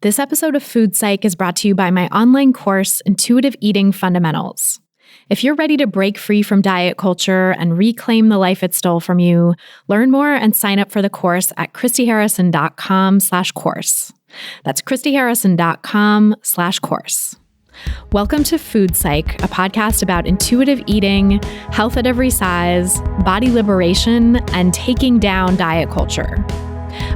This episode of Food Psych is brought to you by my online course, Intuitive Eating Fundamentals. If you're ready to break free from diet culture and reclaim the life it stole from you, learn more and sign up for the course at christyharrison.com/course. That's christyharrison.com/course. Welcome to Food Psych, a podcast about intuitive eating, health at every size, body liberation, and taking down diet culture.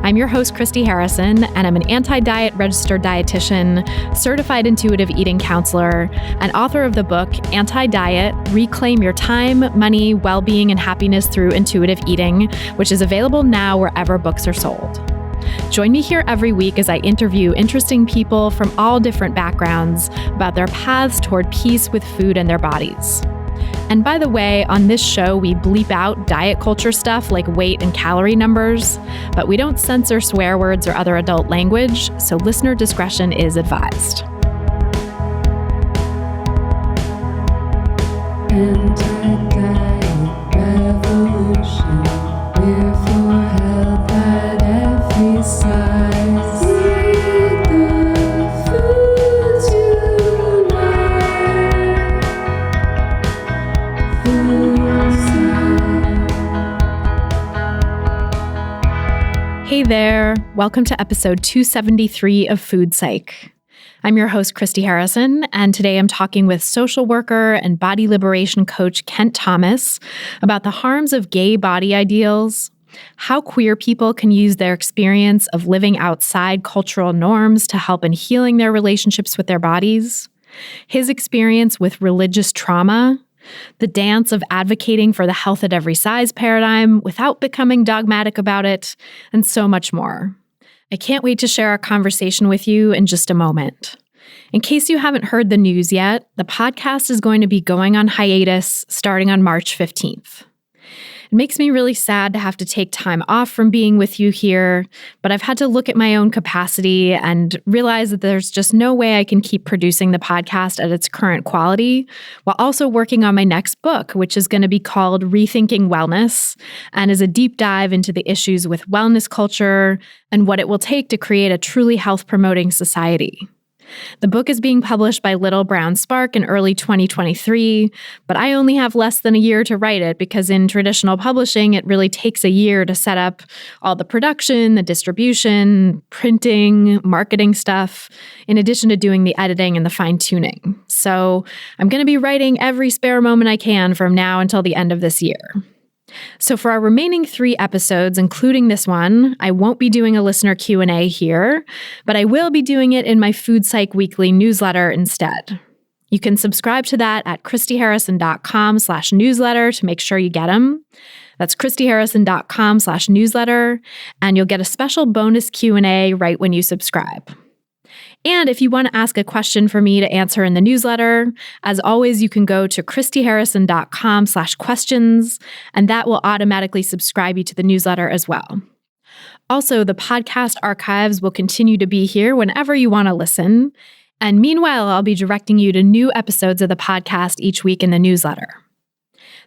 I'm your host, Christy Harrison, and I'm an anti-diet registered dietitian, certified intuitive eating counselor, and author of the book, Anti-Diet, Reclaim Your Time, Money, Well-Being, and Happiness Through Intuitive Eating, which is available now wherever books are sold. Join me here every week as I interview interesting people from all different backgrounds about their paths toward peace with food and their bodies. And by the way, on this show, we bleep out diet culture stuff like weight and calorie numbers, but we don't censor swear words or other adult language, so listener discretion is advised. Anti-diet revolution, we're for health at every size. Eat the foods you like. Food Psych. Hey there, welcome to episode 273 of Food Psych. I'm your host, Christy Harrison, and today I'm talking with social worker and body liberation coach Kent Thomas about the harms of gay body ideals, how queer people can use their experience of living outside cultural norms to help in healing their relationships with their bodies, his experience with religious trauma, the dance of advocating for the health at every size paradigm without becoming dogmatic about it, and so much more. I can't wait to share our conversation with you in just a moment. In case you haven't heard the news yet, the podcast is going to be going on hiatus starting on March 15th. It makes me really sad to have to take time off from being with you here, but I've had to look at my own capacity and realize that there's just no way I can keep producing the podcast at its current quality while also working on my next book, which is going to be called Rethinking Wellness and is a deep dive into the issues with wellness culture and what it will take to create a truly health-promoting society. The book is being published by Little Brown Spark in early 2023, but I only have less than a year to write it because in traditional publishing, it really takes a year to set up all the production, the distribution, printing, marketing stuff, in addition to doing the editing and the fine-tuning. So I'm going to be writing every spare moment I can from now until the end of this year. So for our remaining 3 episodes, including this one, I won't be doing a listener Q&A here, but I will be doing it in my Food Psych Weekly newsletter instead. You can subscribe to that at christyharrison.com/newsletter to make sure you get them. That's christyharrison.com/newsletter, and you'll get a special bonus Q&A right when you subscribe. And if you want to ask a question for me to answer in the newsletter, as always, you can go to christyharrison.com/questions, and that will automatically subscribe you to the newsletter as well. Also, the podcast archives will continue to be here whenever you want to listen. And meanwhile, I'll be directing you to new episodes of the podcast each week in the newsletter.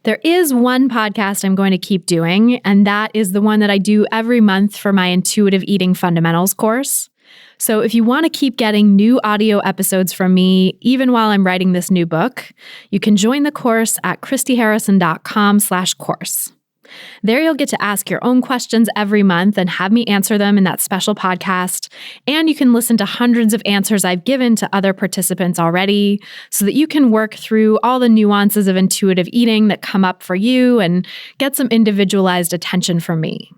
There is one podcast I'm going to keep doing, and that is the one that I do every month for my Intuitive Eating Fundamentals course. So if you want to keep getting new audio episodes from me, even while I'm writing this new book, you can join the course at christyharrison.com/course. There you'll get to ask your own questions every month and have me answer them in that special podcast. And you can listen to hundreds of answers I've given to other participants already so that you can work through all the nuances of intuitive eating that come up for you and get some individualized attention from me.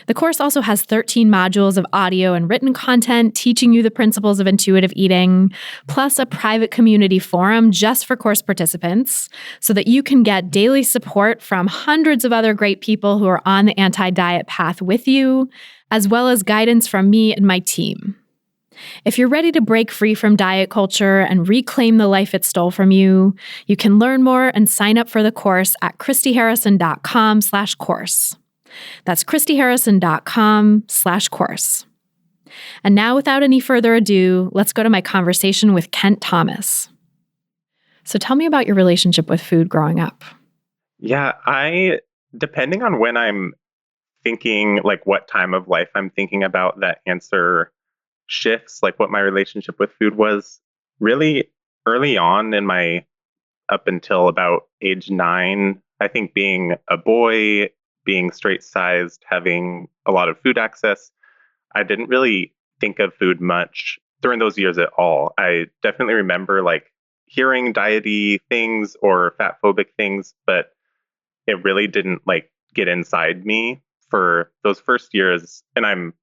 The course also has 13 modules of audio and written content teaching you the principles of intuitive eating, plus a private community forum just for course participants so that you can get daily support from hundreds of other great people who are on the anti-diet path with you, as well as guidance from me and my team. If you're ready to break free from diet culture and reclaim the life it stole from you, you can learn more and sign up for the course at christyharrison.com/course. That's christyharrison.com/course. And now, without any further ado, let's go to my conversation with Kent Thomas. So tell me about your relationship with food growing up. Yeah, depending on when I'm thinking, like what time of life I'm thinking about, that answer shifts, like what my relationship with food was really early on in my up until about age 9. I think being a boy, being straight sized, having a lot of food access, I didn't really think of food much during those years at all. I definitely remember like hearing diety things or fat phobic things, but it really didn't like get inside me for those first years. And I'm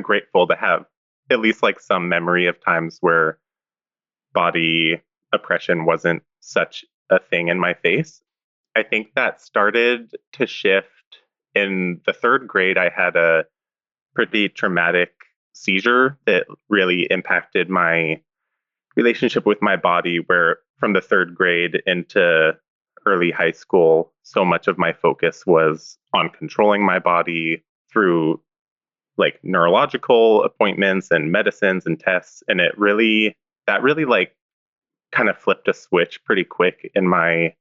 grateful to have at least like some memory of times where body oppression wasn't such a thing in my face. I think that started to shift in the third grade. I had a pretty traumatic seizure that really impacted my relationship with my body, where from the third grade into early high school, so much of my focus was on controlling my body through like neurological appointments and medicines and tests. And that really like kind of flipped a switch pretty quick in my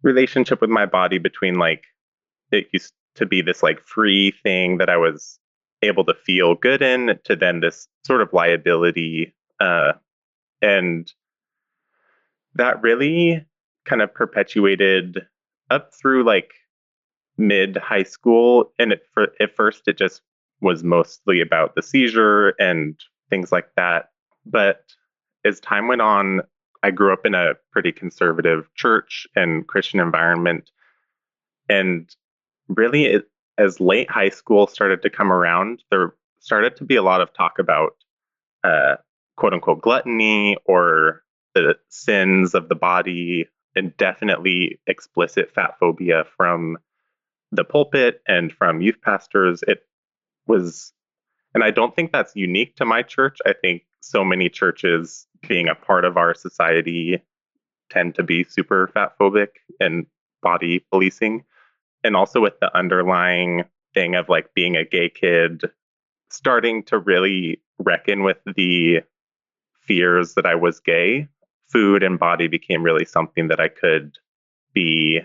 relationship with my body between like it used to be this like free thing that I was able to feel good in to then this sort of liability. And that really kind of perpetuated up through like mid high school. And at first, it just was mostly about the seizure and things like that. But as time went on, I grew up in a pretty conservative church and Christian environment. And really, as late high school started to come around, there started to be a lot of talk about uh, quote unquote gluttony or the sins of the body, and definitely explicit fat phobia from the pulpit and from youth pastors. It was, and I don't think that's unique to my church. I think so many churches, being a part of our society, tend to be super fat phobic and body policing. And also with the underlying thing of like being a gay kid, starting to really reckon with the fears that I was gay, food and body became really something that I could be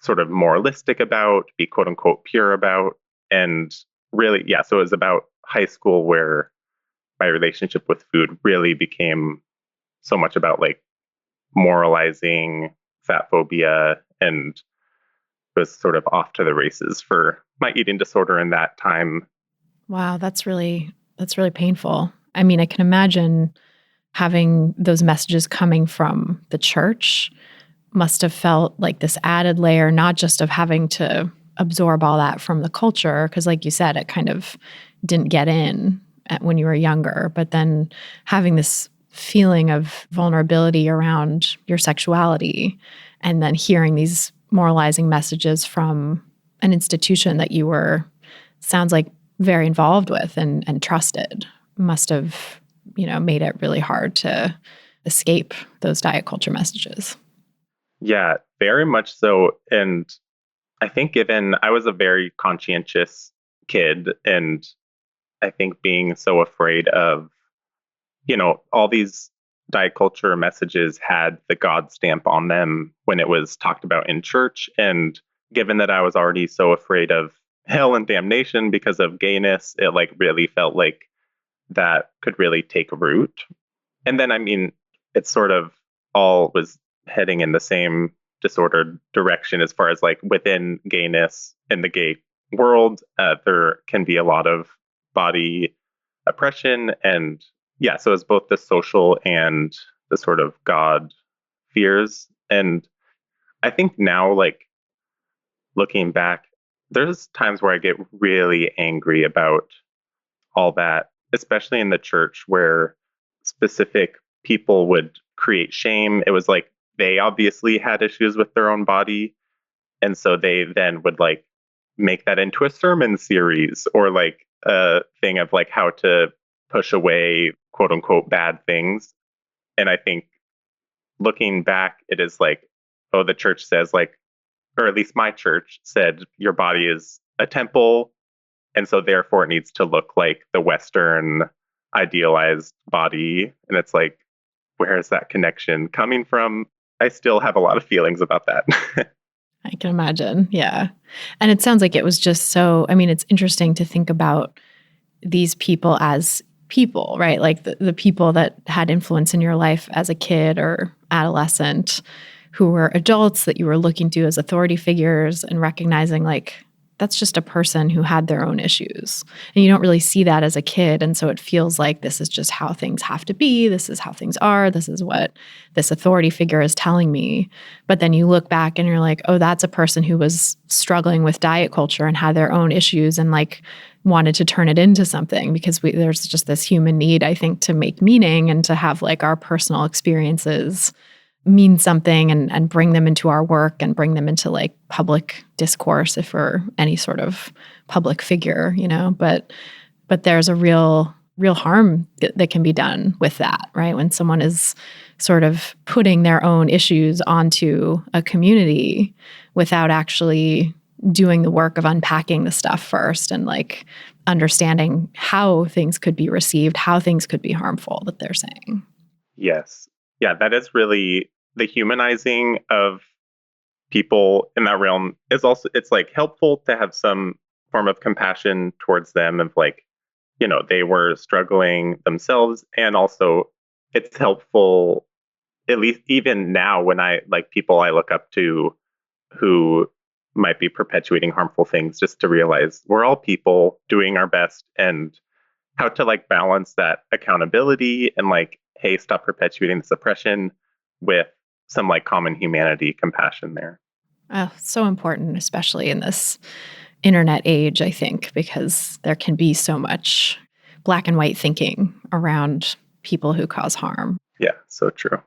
sort of moralistic about, be quote unquote pure about. And really, yeah, so it was about high school where my relationship with food really became so much about like moralizing fat phobia, and was sort of off to the races for my eating disorder in that time. Wow, that's really painful. I mean, I can imagine having those messages coming from the church must have felt like this added layer, not just of having to absorb all that from the culture, because like you said, it kind of didn't get in when you were younger, but then having this feeling of vulnerability around your sexuality, and then hearing these moralizing messages from an institution that you were, sounds like, very involved with and trusted, must have, made it really hard to escape those diet culture messages. Yeah, very much so. And I think given I was a very conscientious kid, and I think being so afraid of, all these diet culture messages had the God stamp on them when it was talked about in church. And given that I was already so afraid of hell and damnation because of gayness, it like really felt like that could really take root. And then, I mean, it sort of all was heading in the same disordered direction as far as like within gayness in the gay world, there can be a lot of body oppression. And yeah, so it's both the social and the sort of God fears. And I think now, like looking back, there's times where I get really angry about all that, especially in the church where specific people would create shame. It was like they obviously had issues with their own body. And so they then would like make that into a sermon series or like a thing of like how to push away quote unquote bad things. And I think looking back, it is like, oh, the church says like, or at least my church said, your body is a temple. And so therefore it needs to look like the Western idealized body. And it's like, where is that connection coming from? I still have a lot of feelings about that. I can imagine. Yeah. And it sounds like it was just so, I mean, it's interesting to think about these people as people, right? Like the people that had influence in your life as a kid or adolescent who were adults that you were looking to as authority figures and recognizing like that's just a person who had their own issues. And you don't really see that as a kid. And so it feels like this is just how things have to be. This is how things are. This is what this authority figure is telling me. But then you look back and you're like, oh, that's a person who was struggling with diet culture and had their own issues and like wanted to turn it into something because there's just this human need, I think, to make meaning and to have like our personal experiences mean something and bring them into our work and bring them into like public discourse if we're any sort of public figure, but there's a real harm that can be done with that, right? When someone is sort of putting their own issues onto a community without actually doing the work of unpacking the stuff first and like understanding how things could be received, how things could be harmful that they're saying. Yes. Yeah, that is really the humanizing of people in that realm is also, it's like helpful to have some form of compassion towards them of like, they were struggling themselves. And also it's helpful, at least even now when I like people I look up to who might be perpetuating harmful things, just to realize we're all people doing our best and how to like balance that accountability and like, hey, stop perpetuating this oppression with some like common humanity, compassion there. Oh, so important, especially in this internet age, I think, because there can be so much black and white thinking around people who cause harm. Yeah, so true.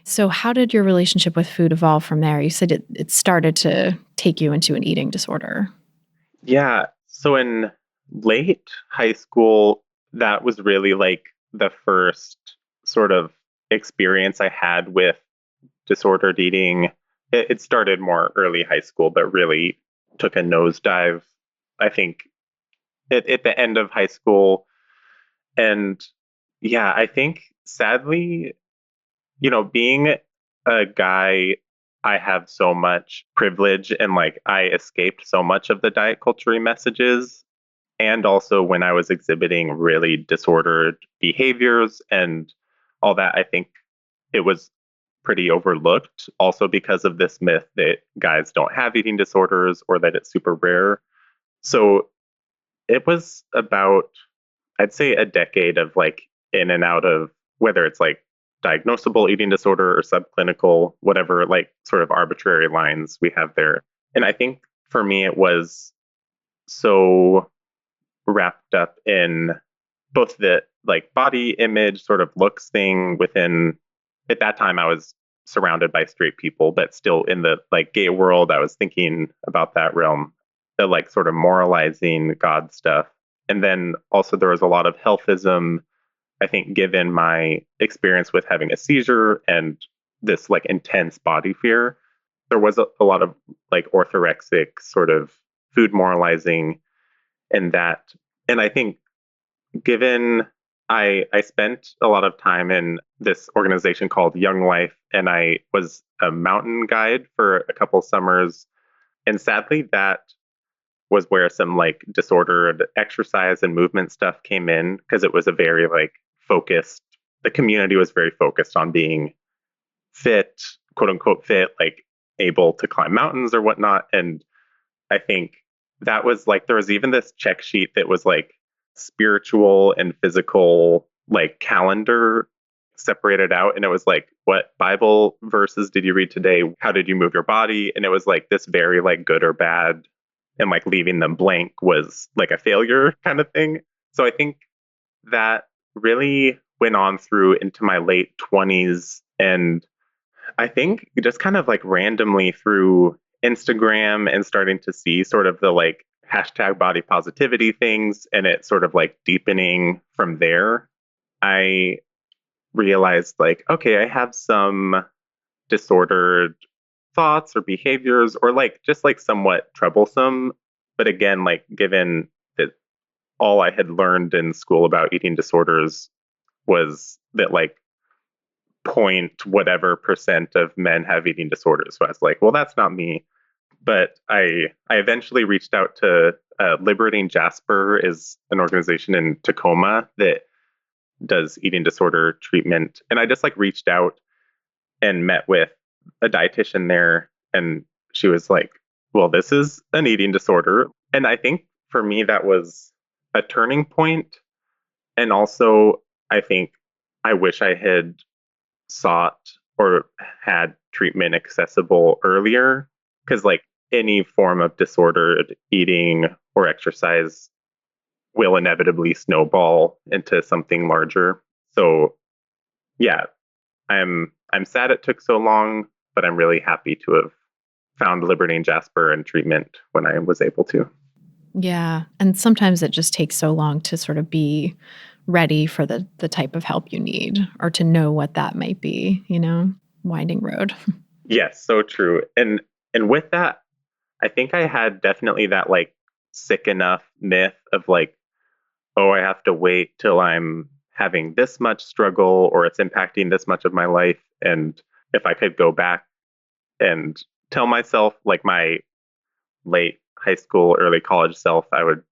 So how did your relationship with food evolve from there? You said it started to take you into an eating disorder. Yeah. So in late high school, that was really like the first sort of experience I had with disordered eating. It started more early high school, but really took a nosedive, I think, at the end of high school. And yeah, I think sadly, being a guy, I have so much privilege and like I escaped so much of the diet culture messages. And also when I was exhibiting really disordered behaviors and all that, I think it was pretty overlooked also because of this myth that guys don't have eating disorders or that it's super rare. So it was about, I'd say, a decade of like in and out of whether it's like diagnosable eating disorder or subclinical, whatever, like sort of arbitrary lines we have there. And I think for me, it was so wrapped up in both the like body image sort of looks thing within, at that time I was surrounded by straight people, but still in the like gay world, I was thinking about that realm, the like sort of moralizing God stuff. And then also there was a lot of healthism, I think, given my experience with having a seizure and this like intense body fear. There was a lot of like orthorexic sort of food moralizing and that. And I think given I spent a lot of time in this organization called Young Life, and I was a mountain guide for a couple summers. And sadly, that was where some like disordered exercise and movement stuff came in because it was a very like focused, the community was very focused on being fit, quote unquote fit, like able to climb mountains or whatnot. And I think that was like, there was even this check sheet that was like spiritual and physical, like calendar separated out. And it was like, what Bible verses did you read today? How did you move your body? And it was like this very like good or bad, and like leaving them blank was like a failure kind of thing. So I think that really went on through into my late 20s. And I think just kind of like randomly through Instagram and starting to see sort of the like hashtag body positivity things and it sort of like deepening from there, I realized like, okay, I have some disordered thoughts or behaviors or like just like somewhat troublesome. But again, like given that all I had learned in school about eating disorders was that like point whatever percent of men have eating disorders. So I was like, well, that's not me. But I eventually reached out to Liberating Jasper is an organization in Tacoma that does eating disorder treatment. And I just like reached out and met with a dietitian there. And she was like, well, this is an eating disorder. And I think for me, that was a turning point. And also, I think I wish I had sought or had treatment accessible earlier. Because, like, any form of disordered eating or exercise will inevitably snowball into something larger. So, yeah, I'm sad it took so long, but I'm really happy to have found Liberty and Jasper and treatment when I was able to. Yeah. And sometimes it just takes so long to sort of be ready for the type of help you need or to know what that might be, winding road. Yes, so true. And with that, I think I had definitely that like sick enough myth of like, oh, I have to wait till I'm having this much struggle or it's impacting this much of my life. And if I could go back and tell myself, like my late high school, early college self, I would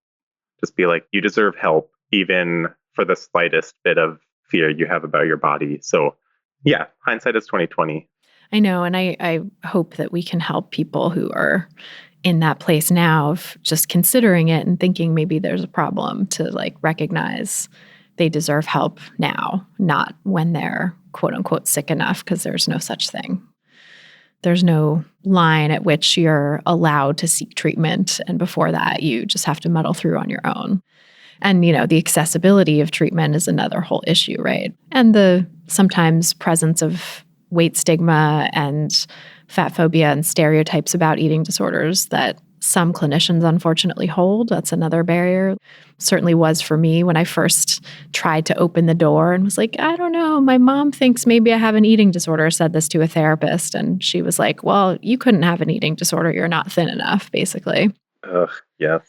just be like, you deserve help, even for the slightest bit of fear you have about your body. So yeah, hindsight is 2020. I know. And I hope that we can help people who are in that place now of just considering it and thinking maybe there's a problem to like recognize they deserve help now, not when they're quote unquote sick enough, because there's no such thing. There's no line at which you're allowed to seek treatment. And before that, you just have to muddle through on your own. And, the accessibility of treatment is another whole issue, right? And the sometimes presence of weight stigma and fat phobia and stereotypes about eating disorders that some clinicians unfortunately hold. That's another barrier. Certainly was for me when I first tried to open the door and was like, I don't know, my mom thinks maybe I have an eating disorder, said this to a therapist. And she was like, well, you couldn't have an eating disorder. You're not thin enough, basically. Ugh, yes.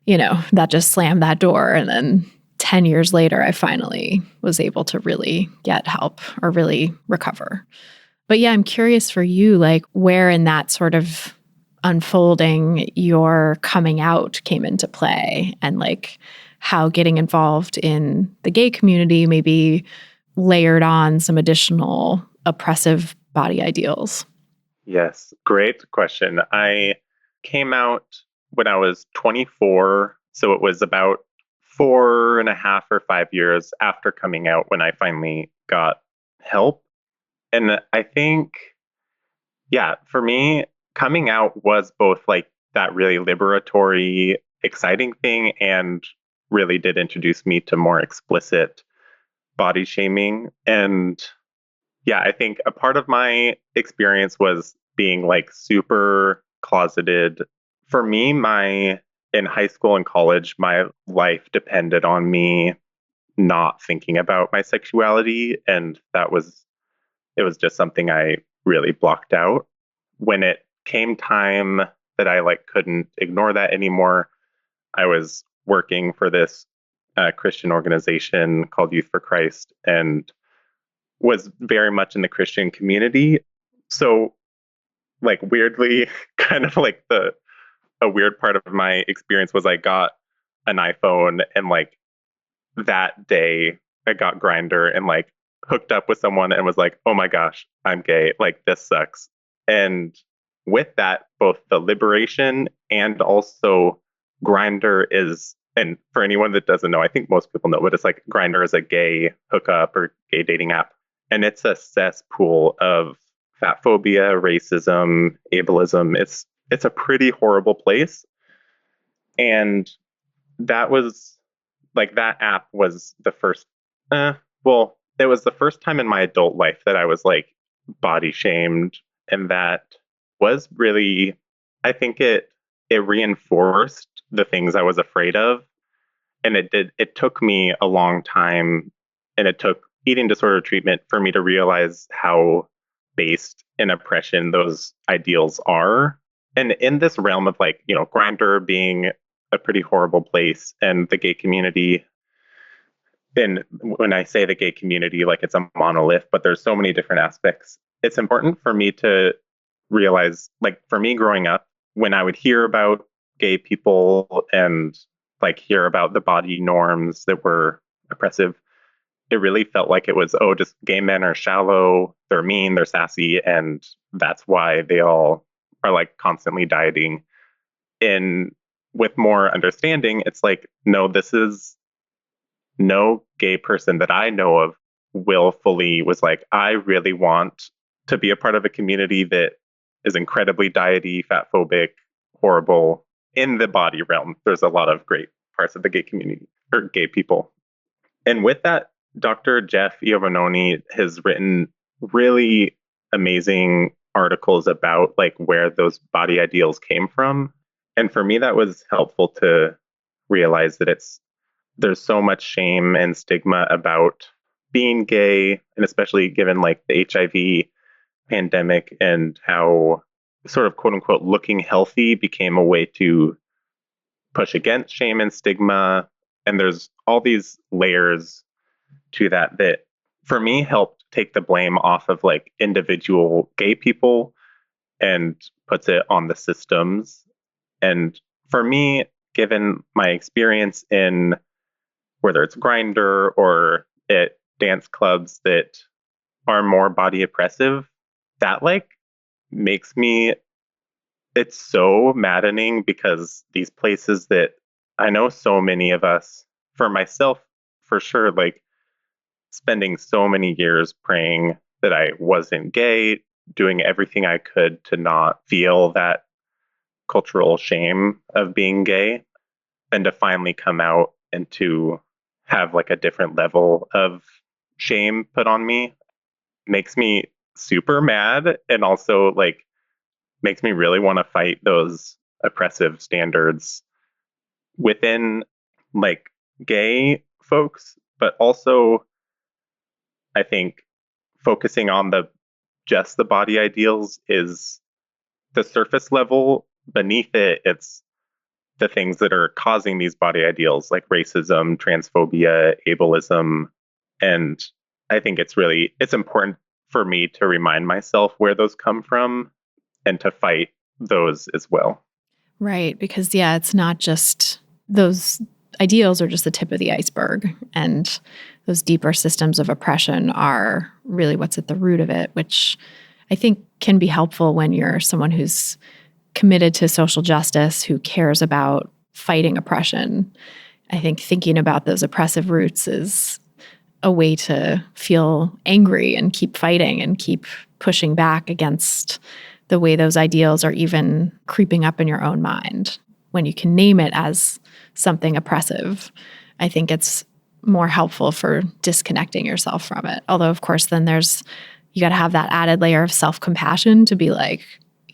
That just slammed that door. And then 10 years later, I finally was able to really get help or really recover. But yeah, I'm curious for you, like where in that sort of unfolding your coming out came into play and like how getting involved in the gay community maybe layered on some additional oppressive body ideals. Yes, great question. I came out when I was 24, so it was about 4.5 or 5 years after coming out when I finally got help. And I think, yeah, for me, coming out was both like that really liberatory, exciting thing and really did introduce me to more explicit body shaming. And yeah, I think a part of my experience was being like super closeted. For me, in high school and college, my life depended on me not thinking about my sexuality. And it was just something I really blocked out. When it came time that I like couldn't ignore that anymore, I was working for this Christian organization called Youth for Christ and was very much in the Christian community. So like weirdly, kind of like a weird part of my experience was I got an iPhone and like that day I got Grindr and like hooked up with someone and was like, oh my gosh, I'm gay. Like this sucks. And with that, both the liberation and also Grindr is, and for anyone that doesn't know, I think most people know, but it's like Grindr is a gay hookup or gay dating app. And it's a cesspool of fat phobia, racism, ableism. It's a pretty horrible place. And that was like that app was the first it was the first time in my adult life that I was like body shamed. And that was really, I think it reinforced the things I was afraid of. And it took me a long time and it took eating disorder treatment for me to realize how based in oppression those ideals are. And in this realm of like, Grindr being a pretty horrible place and the gay community, and when I say the gay community, like it's a monolith, but there's so many different aspects. It's important for me to realize, like for me growing up, when I would hear about gay people and like hear about the body norms that were oppressive, it really felt like it was, oh, just gay men are shallow, they're mean, they're sassy, and that's why they all are like constantly dieting. And with more understanding, it's like, no, this is no gay person that I know of willfully was like, I really want to be a part of a community that is incredibly diety, fat phobic, horrible in the body realm. There's a lot of great parts of the gay community or gay people. And with that, Dr. Jeff Iovanoni has written really amazing articles about like where those body ideals came from. And for me, that was helpful to realize that there's so much shame and stigma about being gay, and especially given like the HIV pandemic and how sort of quote unquote looking healthy became a way to push against shame and stigma. And there's all these layers to that for me helped take the blame off of like individual gay people and puts it on the systems. And for me, given my experience in whether it's Grindr or at dance clubs that are more body oppressive, that like makes me, it's so maddening because these places that I know so many of us, for myself, for sure, like spending so many years praying that I wasn't gay, doing everything I could to not feel that cultural shame of being gay, and to finally come out and to have like a different level of shame put on me makes me super mad, and also like makes me really want to fight those oppressive standards within like gay folks, but also I think focusing on just the body ideals is the surface level. Beneath it, it's the things that are causing these body ideals like racism, transphobia, ableism. And I think it's important for me to remind myself where those come from and to fight those as well. Right. Because, yeah, it's not just those ideals are just the tip of the iceberg. And those deeper systems of oppression are really what's at the root of it, which I think can be helpful when you're someone who's committed to social justice, who cares about fighting oppression. I think thinking about those oppressive roots is a way to feel angry and keep fighting and keep pushing back against the way those ideals are even creeping up in your own mind. When you can name it as something oppressive, I think it's more helpful for disconnecting yourself from it. Although, of course, then you got to have that added layer of self-compassion to be like,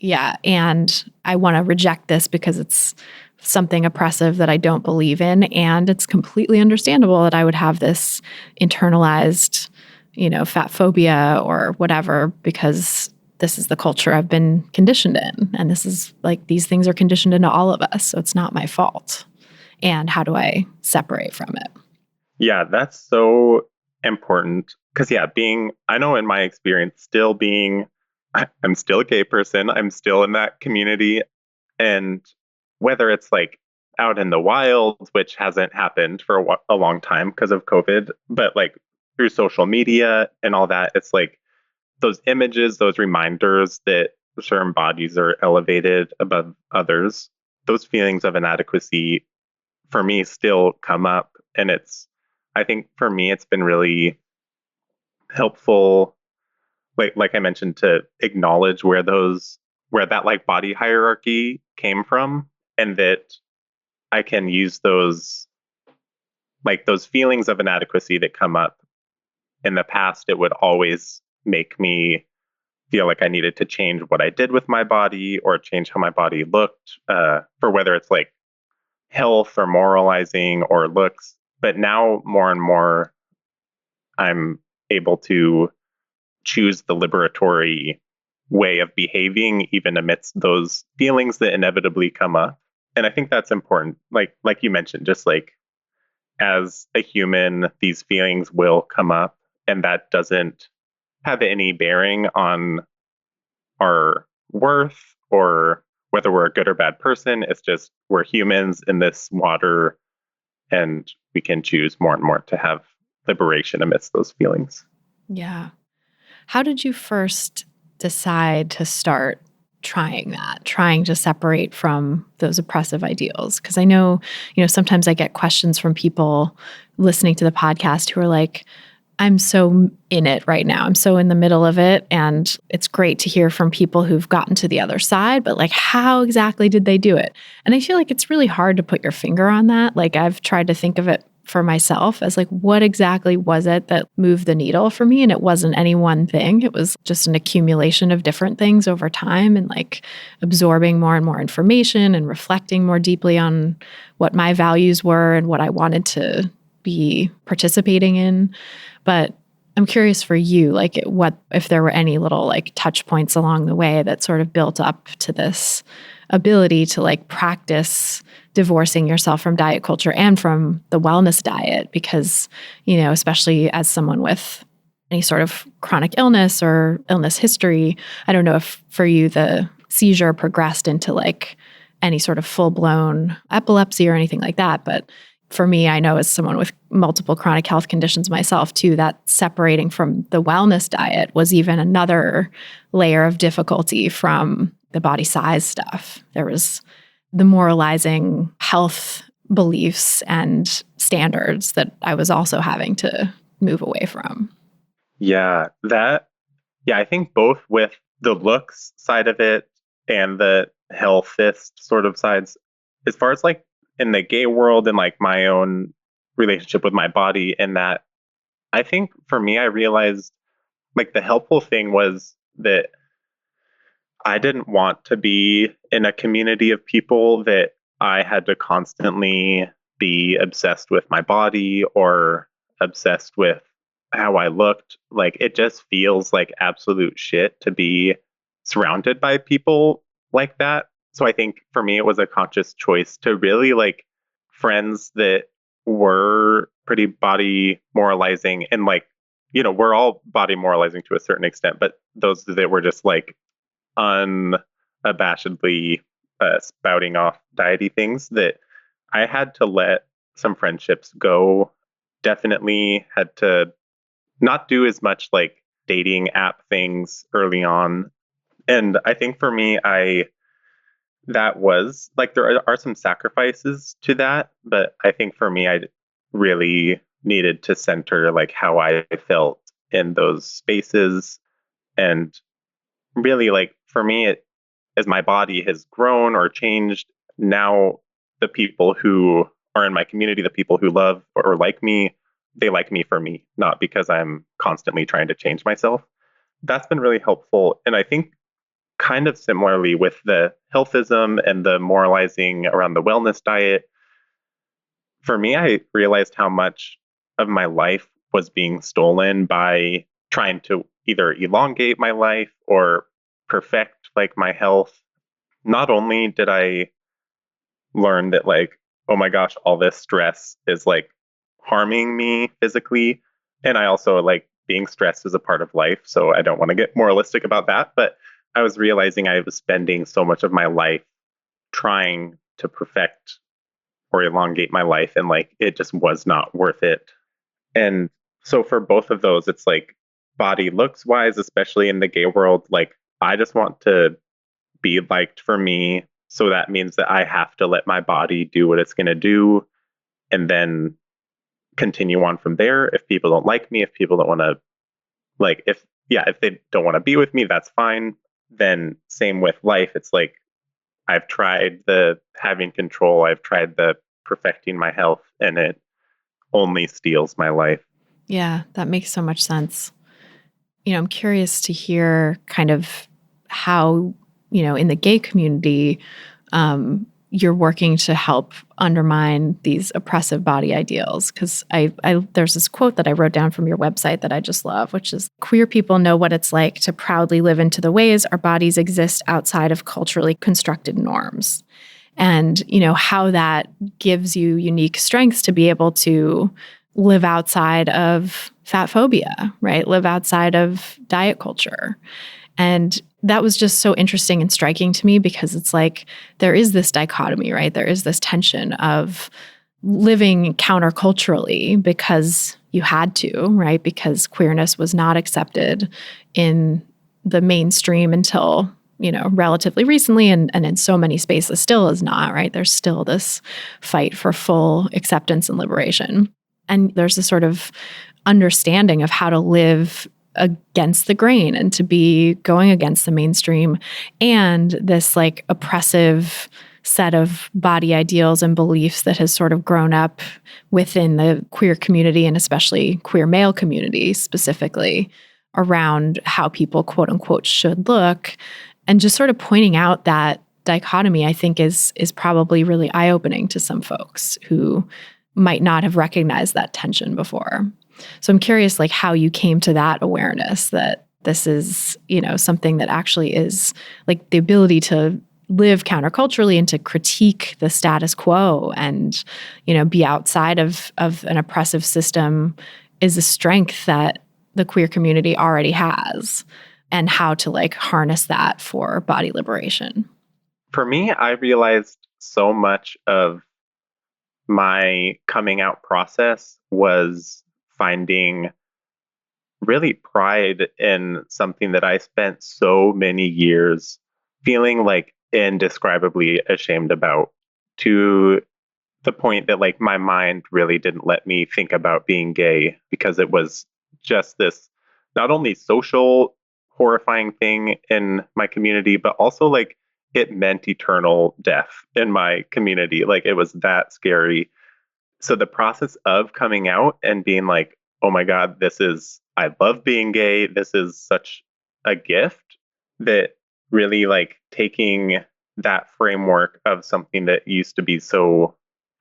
yeah, and I want to reject this because it's something oppressive that I don't believe in. And it's completely understandable that I would have this internalized, fat phobia or whatever, because this is the culture I've been conditioned in. And this is like, these things are conditioned into all of us. So it's not my fault. And how do I separate from it? Yeah, that's so important. Because, yeah, I know in my experience, I'm still a gay person, I'm still in that community. And whether it's like out in the wild, which hasn't happened for a long time because of COVID, but like through social media and all that, it's like those images, those reminders that certain bodies are elevated above others, those feelings of inadequacy for me still come up. And I think for me, it's been really helpful, like I mentioned, to acknowledge where that like body hierarchy came from, and that I can use those feelings of inadequacy that come up in the past. It would always make me feel like I needed to change what I did with my body or change how my body looked, for whether it's like health or moralizing or looks. But now more and more, I'm able to choose the liberatory way of behaving, even amidst those feelings that inevitably come up. And I think that's important. Like you mentioned, just like as a human, these feelings will come up, and that doesn't have any bearing on our worth or whether we're a good or bad person. It's just we're humans in this water, and we can choose more and more to have liberation amidst those feelings. Yeah. How did you first decide to start trying to separate from those oppressive ideals? Because I know, sometimes I get questions from people listening to the podcast who are like, I'm so in it right now. I'm so in the middle of it. And it's great to hear from people who've gotten to the other side, but like, how exactly did they do it? And I feel like it's really hard to put your finger on that. Like, I've tried to think of it for myself as like, what exactly was it that moved the needle for me? And it wasn't any one thing. It was just an accumulation of different things over time, and like absorbing more and more information and reflecting more deeply on what my values were and what I wanted to be participating in. But I'm curious for you, like, what if there were any little like touch points along the way that sort of built up to this ability to like practice divorcing yourself from diet culture and from the wellness diet, because, especially as someone with any sort of chronic illness or illness history, I don't know if for you the seizure progressed into like any sort of full-blown epilepsy or anything like that. But for me, I know as someone with multiple chronic health conditions myself too, that separating from the wellness diet was even another layer of difficulty from the body size stuff. There was the moralizing health beliefs and standards that I was also having to move away from. I think both with the looks side of it and the healthist sort of sides, as far as like in the gay world and like my own relationship with my body, and that I think for me, I realized like the helpful thing was that I didn't want to be in a community of people that I had to constantly be obsessed with my body or obsessed with how I looked. Like, it just feels like absolute shit to be surrounded by people like that. So I think for me, it was a conscious choice to really like friends that were pretty body moralizing, and like, we're all body moralizing to a certain extent, but those that were just like unabashedly spouting off diety things, that I had to let some friendships go. Definitely had to not do as much like dating app things early on. And I think for me, that was like, there are some sacrifices to that, but I think for me, I really needed to center like how I felt in those spaces. And really, like, for me, as my body has grown or changed, now the people who are in my community, the people who love or like me, they like me for me, not because I'm constantly trying to change myself. That's been really helpful. And I think kind of similarly with the healthism and the moralizing around the wellness diet, for me, I realized how much of my life was being stolen by trying to either elongate my life or perfect like my health. Not only did I learn that like, oh my gosh, all this stress is like harming me physically, and I also like being stressed is a part of life, so I don't want to get moralistic about that, but I was realizing I was spending so much of my life trying to perfect or elongate my life, and like it just was not worth it. And so for both of those, it's like body looks wise, especially in the gay world, like I just want to be liked for me. So that means that I have to let my body do what it's going to do and then continue on from there. If people don't like me, if people don't want to, like, if they don't want to be with me, that's fine. Then same with life. It's like, I've tried the having control, I've tried the perfecting my health, and it only steals my life. Yeah, that makes so much sense. I'm curious to hear kind of how, in the gay community, you're working to help undermine these oppressive body ideals. Because there's this quote that I wrote down from your website that I just love, which is, queer people know what it's like to proudly live into the ways our bodies exist outside of culturally constructed norms. And, how that gives you unique strengths to be able to live outside of fat phobia, right? Live outside of diet culture. And that was just so interesting and striking to me, because it's like there is this dichotomy, right? There is this tension of living counterculturally because you had to, right? Because queerness was not accepted in the mainstream until, relatively recently, and in so many spaces still is not, right? There's still this fight for full acceptance and liberation. And there's a sort of understanding of how to live against the grain and to be going against the mainstream, and this like oppressive set of body ideals and beliefs that has sort of grown up within the queer community, and especially queer male community specifically, around how people quote unquote should look. And just sort of pointing out that dichotomy, I think is probably really eye-opening to some folks who might not have recognized that tension before. So I'm curious, like, how you came to that awareness that this is, something that actually is like the ability to live counterculturally and to critique the status quo and, be outside of an oppressive system is a strength that the queer community already has, and how to like harness that for body liberation. For me, I realized so much of my coming out process was finding really pride in something that I spent so many years feeling like indescribably ashamed about, to the point that like my mind really didn't let me think about being gay, because it was just this not only social horrifying thing in my community, but also like it meant eternal death in my community. Like it was that scary. So the process of coming out and being like, oh my God, I love being gay. This is such a gift, that really like taking that framework of something that used to be so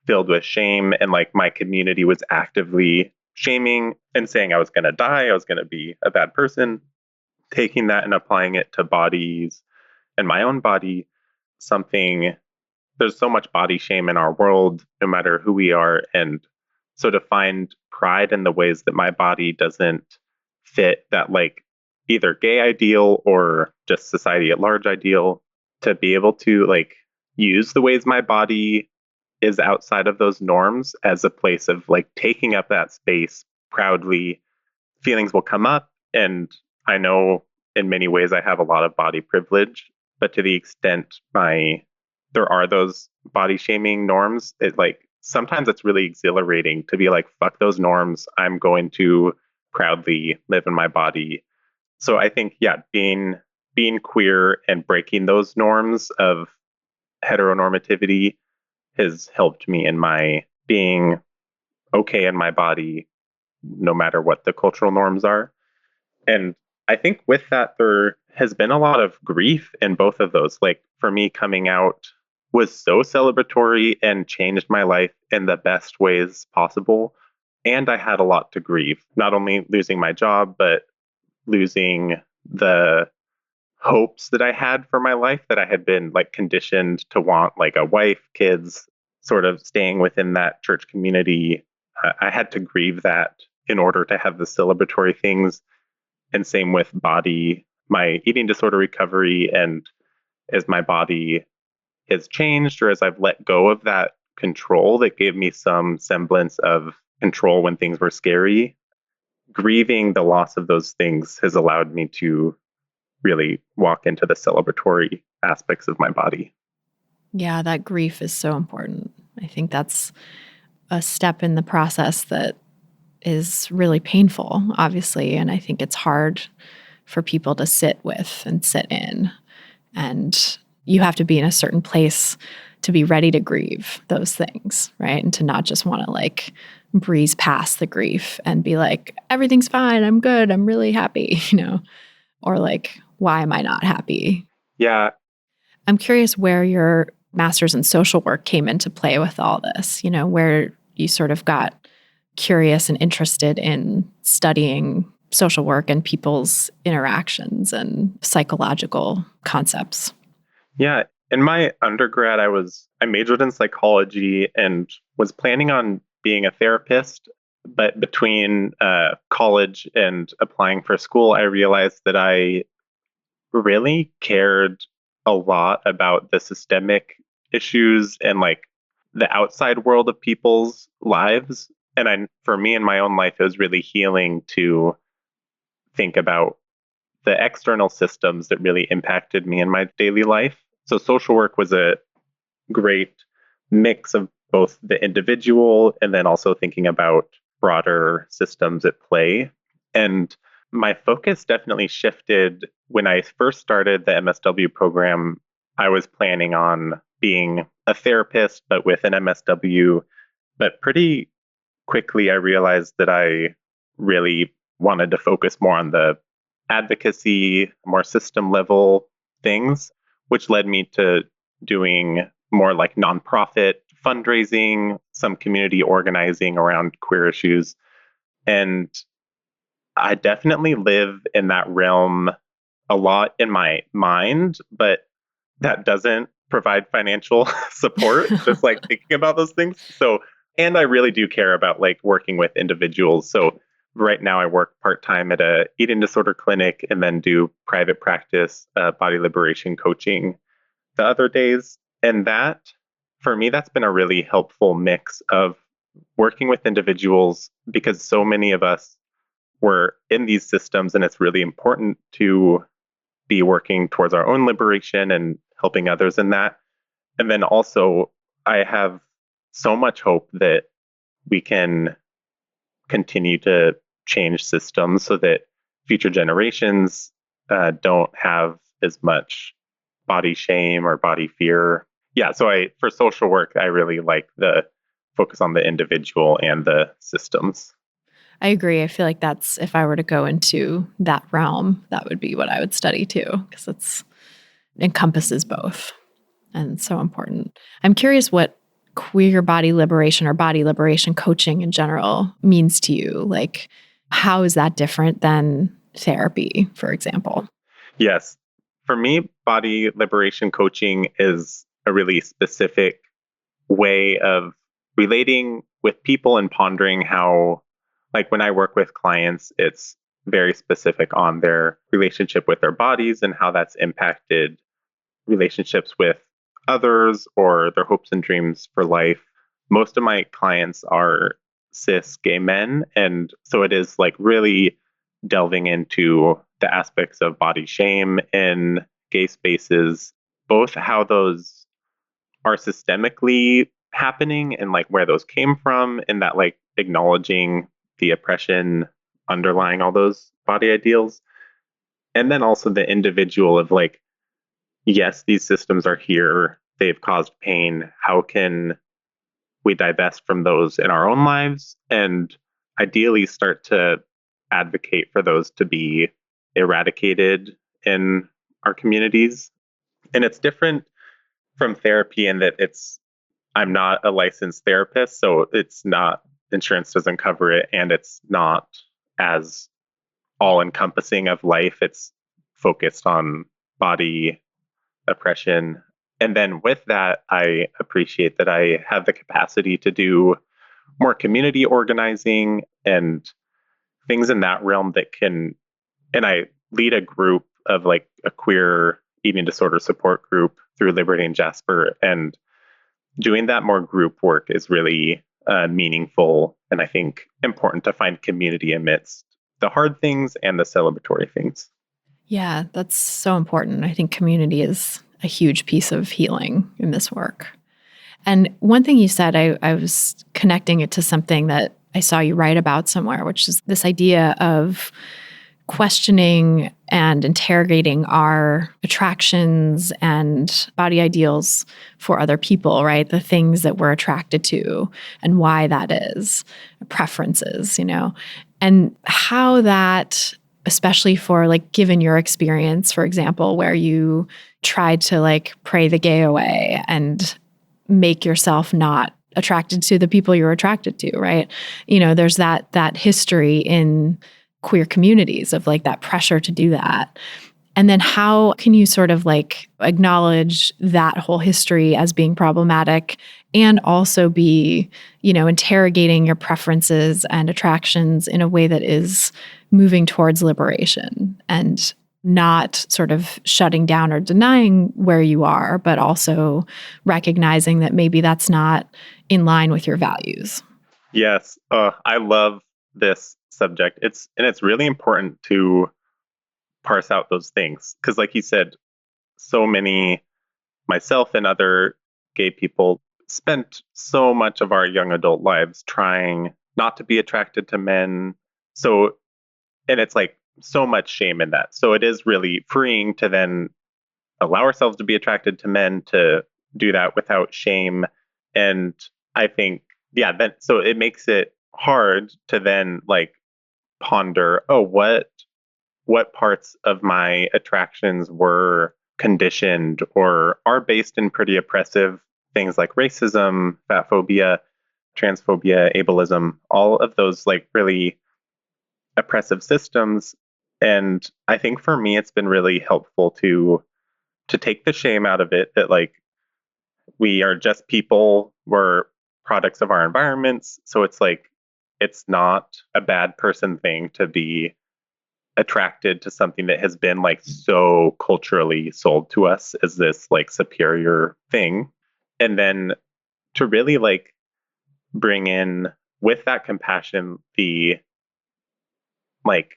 filled with shame, and like my community was actively shaming and saying I was going to die, I was going to be a bad person, taking that and applying it to bodies and my own body, there's so much body shame in our world, no matter who we are. And so to find pride in the ways that my body doesn't fit that like either gay ideal or just society at large ideal, to be able to like use the ways my body is outside of those norms as a place of like taking up that space proudly. Feelings will come up, and I know in many ways I have a lot of body privilege, but to the extent there are those body shaming norms, sometimes it's really exhilarating to be like, fuck those norms, I'm going to proudly live in my body. So I think, yeah, being queer and breaking those norms of heteronormativity has helped me in my being okay in my body, no matter what the cultural norms are. And I think with that, there has been a lot of grief in both of those. Like for me, coming out was so celebratory and changed my life in the best ways possible. And I had a lot to grieve, not only losing my job, but losing the hopes that I had for my life, that I had been like conditioned to want, like a wife, kids, sort of staying within that church community. I had to grieve that in order to have the celebratory things. And same with body, my eating disorder recovery. And as my body has changed, or as I've let go of that control that gave me some semblance of control when things were scary, grieving the loss of those things has allowed me to really walk into the celebratory aspects of my body. Yeah, that grief is so important. I think that's a step in the process that is really painful, obviously. And I think it's hard for people to sit with and sit in. And you have to be in a certain place to be ready to grieve those things, right? And to not just want to like breeze past the grief and be like, everything's fine, I'm good, I'm really happy, or like, why am I not happy? Yeah. I'm curious where your master's in social work came into play with all this, where you sort of got curious and interested in studying social work and people's interactions and psychological concepts. Yeah. In my undergrad, I majored in psychology and was planning on being a therapist. But between college and applying for school, I realized that I really cared a lot about the systemic issues and like the outside world of people's lives. And for me in my own life, it was really healing to think about the external systems that really impacted me in my daily life. So social work was a great mix of both the individual and then also thinking about broader systems at play. And my focus definitely shifted when I first started the MSW program. I was planning on being a therapist, but with an MSW. But pretty quickly, I realized that I really wanted to focus more on the advocacy, more system level things, which led me to doing more like nonprofit fundraising, some community organizing around queer issues. And I definitely live in that realm a lot in my mind, but that doesn't provide financial support, just like thinking about those things. So, and I really do care about like working with individuals. So right now I work part-time at a eating disorder clinic and then do private practice, body liberation coaching the other days. And that, for me, that's been a really helpful mix of working with individuals because so many of us were in these systems and it's really important to be working towards our own liberation and helping others in that. And then also, I have so much hope that we can continue to change systems so that future generations don't have as much body shame or body fear. Yeah, so for social work, I really like the focus on the individual and the systems. I agree. I feel like that's, if I were to go into that realm, that would be what I would study too, because it encompasses both. And it's so important. I'm curious what queer body liberation or body liberation coaching in general means to you. Like, how is that different than therapy, for example? Yes. For me, body liberation coaching is a really specific way of relating with people and pondering how, like when I work with clients, it's very specific on their relationship with their bodies and how that's impacted relationships with others or their hopes and dreams for life. Most of my clients are cis gay men. And so it is like really delving into the aspects of body shame in gay spaces, both how those are systemically happening and like where those came from, and that like acknowledging the oppression underlying all those body ideals. And then also the individual of like, yes, these systems are here, they've caused pain. How can we divest from those in our own lives and ideally start to advocate for those to be eradicated in our communities? And it's different from therapy in that I'm not a licensed therapist, so it's not, insurance doesn't cover it, and it's not as all encompassing of life. It's focused on body oppression. And then with that, I appreciate that I have the capacity to do more community organizing and things in that realm that can, and I lead a group of like a queer eating disorder support group through Liberty and Jasper. And doing that more group work is really meaningful and I think important to find community amidst the hard things and the celebratory things. Yeah, that's so important. I think community is a huge piece of healing in this work. And one thing you said, I was connecting it to something that I saw you write about somewhere, which is this idea of questioning and interrogating our attractions and body ideals for other people, right? The things that we're attracted to and why that is, preferences, and how that, especially for like, given your experience, for example, where you tried to like pray the gay away and make yourself not attracted to the people you're attracted to, right? There's that history in queer communities of like that pressure to do that. And then how can you sort of like acknowledge that whole history as being problematic and also be, interrogating your preferences and attractions in a way that is moving towards liberation? And not sort of shutting down or denying where you are, but also recognizing that maybe that's not in line with your values. Yes, I love this subject. It's really important to parse out those things because, like you said, so many, myself and other gay people, spent so much of our young adult lives trying not to be attracted to men. So, and it's like so much shame in that. So it is really freeing to then allow ourselves to be attracted to men, to do that without shame. And I think, yeah, then so it makes it hard to then like ponder, oh, what parts of my attractions were conditioned or are based in pretty oppressive things like racism, fat phobia, transphobia, ableism, all of those like really oppressive systems. And I think for me, it's been really helpful to take the shame out of it, that like we are just people, we're products of our environments. So it's like it's not a bad person thing to be attracted to something that has been like so culturally sold to us as this like superior thing. And then to really like bring in with that compassion the like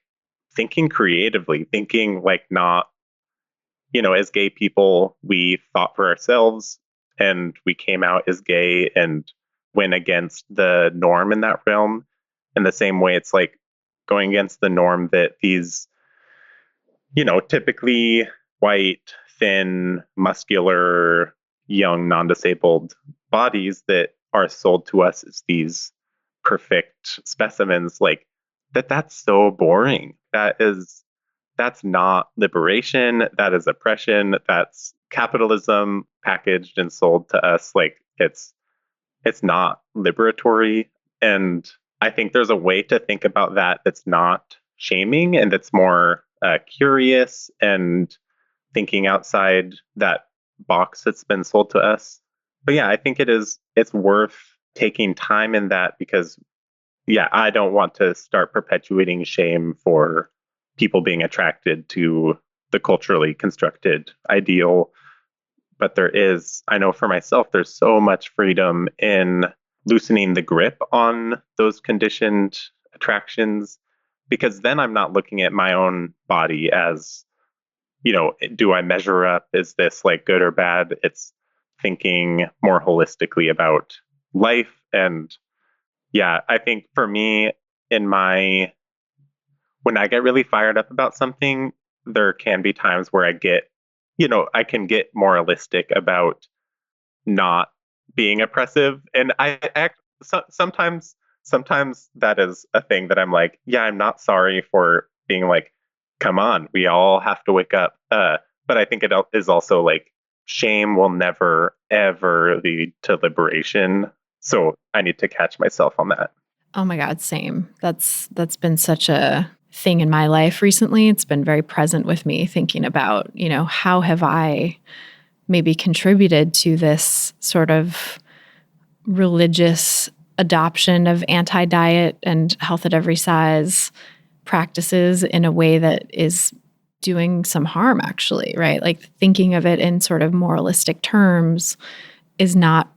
thinking creatively, thinking like not, as gay people, we thought for ourselves and we came out as gay and went against the norm in that realm. In the same way, it's like going against the norm that these, typically white, thin, muscular, young, non-disabled bodies that are sold to us as these perfect specimens, like that's so boring. That's not liberation. That is oppression. That's capitalism packaged and sold to us. Like it's not liberatory. And I think there's a way to think about that that's not shaming and that's more curious and thinking outside that box that's been sold to us. But yeah, I think it's worth taking time in that because, yeah, I don't want to start perpetuating shame for people being attracted to the culturally constructed ideal. But I know for myself, there's so much freedom in loosening the grip on those conditioned attractions, because then I'm not looking at my own body as, do I measure up? Is this like good or bad? It's thinking more holistically about life. And yeah, I think for me, when I get really fired up about something, there can be times where I can get moralistic about not being oppressive. And sometimes that is a thing that I'm like, yeah, I'm not sorry for being like, come on, we all have to wake up. But I think it is also like shame will never, ever lead to liberation. So I need to catch myself on that. Oh my God, same. That's been such a thing in my life recently. It's been very present with me thinking about, how have I maybe contributed to this sort of religious adoption of anti-diet and health at every size practices in a way that is doing some harm, actually, right? Like thinking of it in sort of moralistic terms is not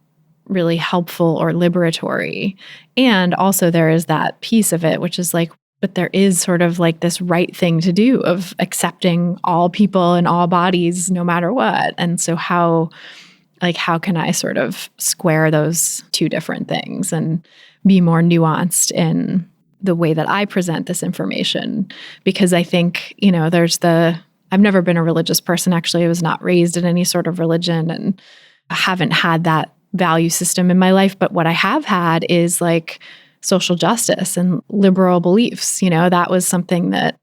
really helpful or liberatory. And also there is that piece of it, which is like, but there is sort of like this right thing to do of accepting all people and all bodies no matter what. And so how can I sort of square those two different things and be more nuanced in the way that I present this information? Because I think, I've never been a religious person. Actually, I was not raised in any sort of religion and I haven't had that value system in my life. But what I have had is like social justice and liberal beliefs. That was something that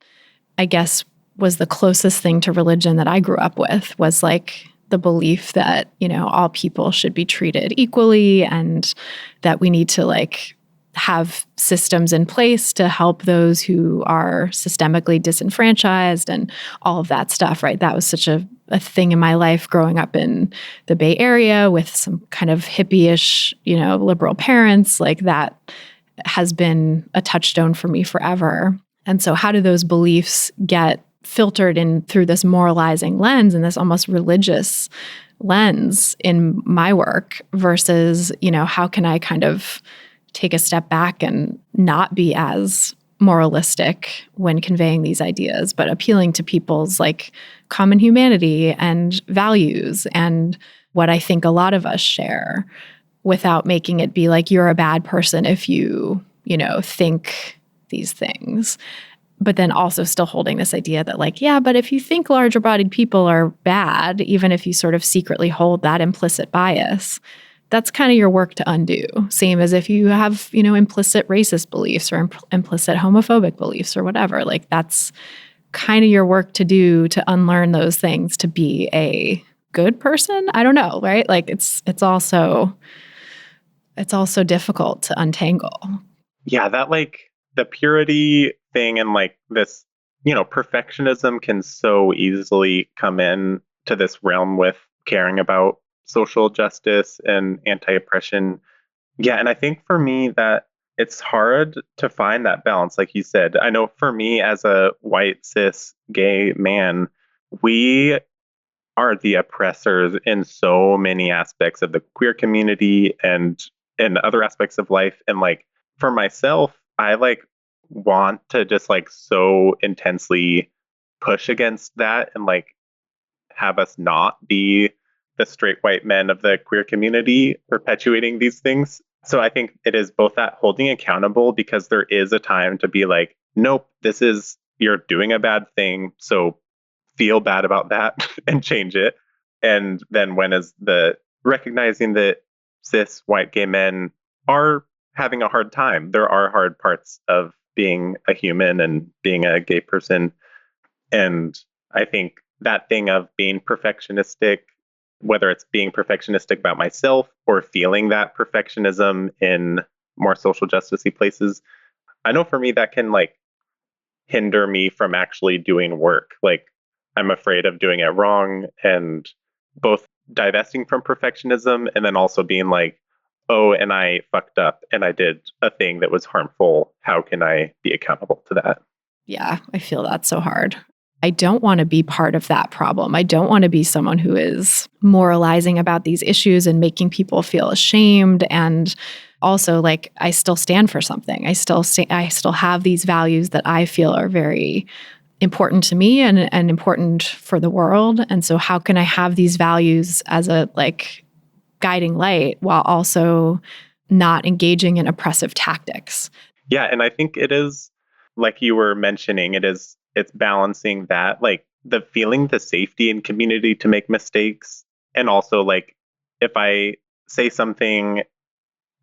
I guess was the closest thing to religion that I grew up with, was like the belief that, all people should be treated equally and that we need to like have systems in place to help those who are systemically disenfranchised and all of that stuff, right? That was such a thing in my life growing up in the Bay Area with some kind of hippie-ish, liberal parents. Like that has been a touchstone for me forever. And so how do those beliefs get filtered in through this moralizing lens and this almost religious lens in my work versus, how can I kind of take a step back and not be as moralistic when conveying these ideas, but appealing to people's like common humanity and values and what I think a lot of us share without making it be like you're a bad person if you, think these things. But then also still holding this idea that like, yeah, but if you think larger bodied people are bad, even if you sort of secretly hold that implicit bias, that's kind of your work to undo. Same as if you have, implicit racist beliefs or implicit homophobic beliefs or whatever. Like that's kind of your work to do to unlearn those things to be a good person. I don't know, right? Like it's also difficult to untangle. Yeah, that like the purity thing and like this, perfectionism can so easily come in to this realm with caring about social justice and anti-oppression. Yeah, and I think for me that it's hard to find that balance, like you said. I know for me as a white, cis, gay man, we are the oppressors in so many aspects of the queer community and in other aspects of life. And like for myself, I like want to just like so intensely push against that and like have us not be the straight white men of the queer community perpetuating these things. So I think it is both that holding accountable because there is a time to be like, nope, you're doing a bad thing. So feel bad about that and change it. And then when is the recognizing that cis white gay men are having a hard time. There are hard parts of being a human and being a gay person. And I think that thing of being perfectionistic, whether it's being perfectionistic about myself or feeling that perfectionism in more social justice-y places, I know for me that can like hinder me from actually doing work. Like I'm afraid of doing it wrong and both divesting from perfectionism and then also being like, oh, and I fucked up and I did a thing that was harmful. How can I be accountable to that? Yeah, I feel that so hard. I don't want to be part of that problem. I don't want to be someone who is moralizing about these issues and making people feel ashamed. And also, like, I still stand for something. I still have these values that I feel are very important to me and important for the world. And so how can I have these values as a like guiding light while also not engaging in oppressive tactics? Yeah, and I think it is, like you were mentioning, it's balancing that, like the feeling the safety and community to make mistakes. And also like if I say something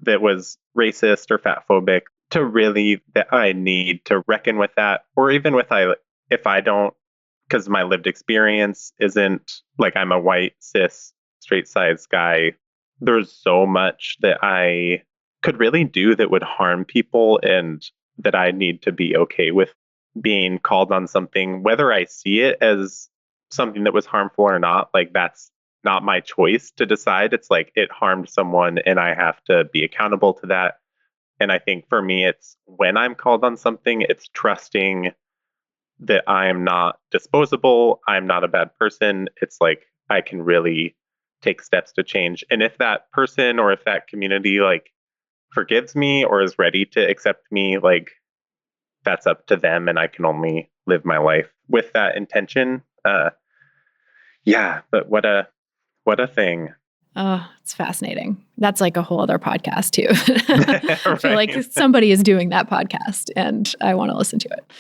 that was racist or fat phobic, to really that I need to reckon with that. Or even if I don't, because my lived experience isn't like I'm a white, cis, straight sized guy. There's so much that I could really do that would harm people and that I need to be okay with being called on something, whether I see it as something that was harmful or not. Like that's not my choice to decide. It's like it harmed someone and I have to be accountable to that. And I think for me, it's when I'm called on something, it's trusting that I am not disposable. I'm not a bad person. It's like I can really take steps to change. And if that person or if that community like forgives me or is ready to accept me, like that's up to them. And I can only live my life with that intention. Yeah, but what a thing. Oh, it's fascinating. That's like a whole other podcast too. I feel Right. like somebody is doing that podcast and I want to listen to it.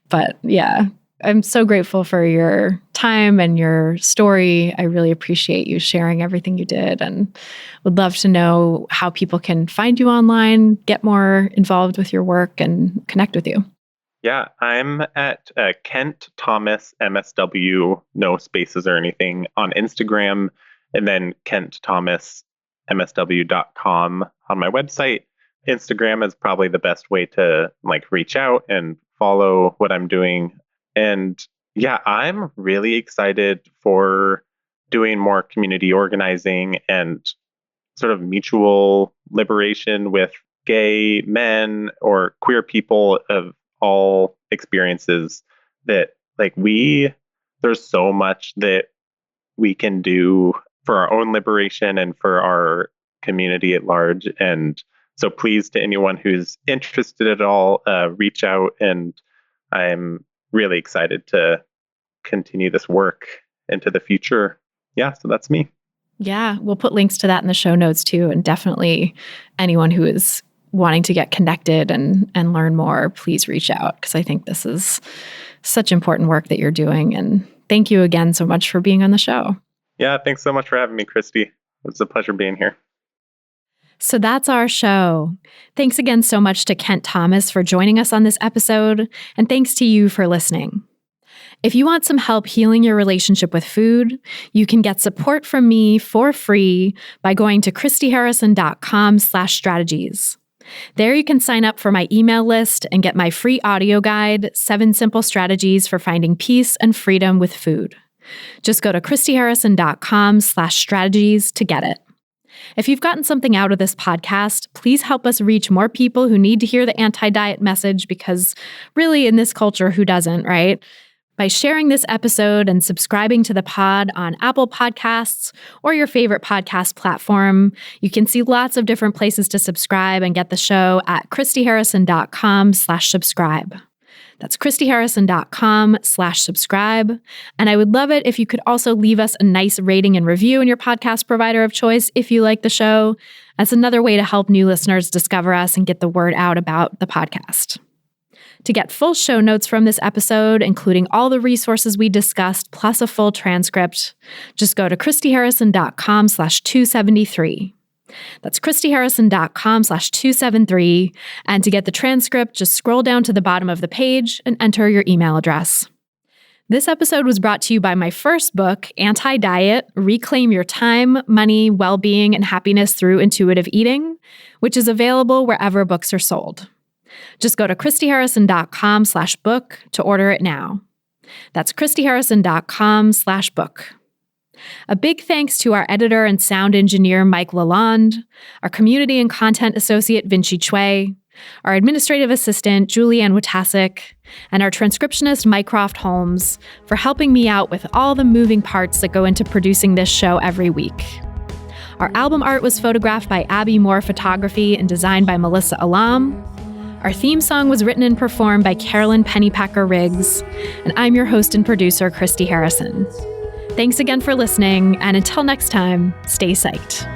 But yeah, I'm so grateful for your time and your story. I really appreciate you sharing everything you did and would love to know how people can find you online, get more involved with your work and connect with you. Yeah, I'm at Kent Thomas MSW, no spaces or anything, on Instagram, and then kentthomasmsw.com on my website. Instagram is probably the best way to like reach out and follow what I'm doing. And yeah, I'm really excited for doing more community organizing and sort of mutual liberation with gay men or queer people of all experiences that Like there's so much that we can do for our own liberation and for our community at large. And so please, to anyone who's interested at all, reach out. And I'm really excited to continue this work into the future. Yeah, so that's me. Yeah, we'll put links to that in the show notes too. And definitely anyone who is wanting to get connected and learn more, please reach out, because I think this is such important work that you're doing. And thank you again so much for being on the show. Yeah, thanks so much for having me, Christy. It was a pleasure being here. So that's our show. Thanks again so much to Kent Thomas for joining us on this episode, and thanks to you for listening. If you want some help healing your relationship with food, you can get support from me for free by going to christyharrison.com/strategies. There you can sign up for my email list and get my free audio guide, 7 Simple Strategies for Finding Peace and Freedom with Food. Just go to christyharrison.com/strategies to get it. If you've gotten something out of this podcast, please help us reach more people who need to hear the anti-diet message, because really in this culture, who doesn't, right? By sharing this episode and subscribing to the pod on Apple Podcasts or your favorite podcast platform. You can see lots of different places to subscribe and get the show at christyharrison.com/subscribe. That's christyharrison.com/subscribe. And I would love it if you could also leave us a nice rating and review in your podcast provider of choice if you like the show. That's another way to help new listeners discover us and get the word out about the podcast. To get full show notes from this episode, including all the resources we discussed, plus a full transcript, just go to christyharrison.com/273. That's christyharrison.com/273. And to get the transcript, just scroll down to the bottom of the page and enter your email address. This episode was brought to you by my first book, Anti-Diet: Reclaim Your Time, Money, Well-Being, and Happiness Through Intuitive Eating, which is available wherever books are sold. Just go to christyharrison.com/book to order it now. That's christyharrison.com/book. A big thanks to our editor and sound engineer, Mike Lalonde, our community and content associate, Vinci Chue, our administrative assistant, Julianne Watasik, and our transcriptionist, Mycroft Holmes, for helping me out with all the moving parts that go into producing this show every week. Our album art was photographed by Abby Moore Photography and designed by Melissa Alam. Our theme song was written and performed by Carolyn Pennypacker Riggs, and I'm your host and producer, Christy Harrison. Thanks again for listening, and until next time, stay psyched.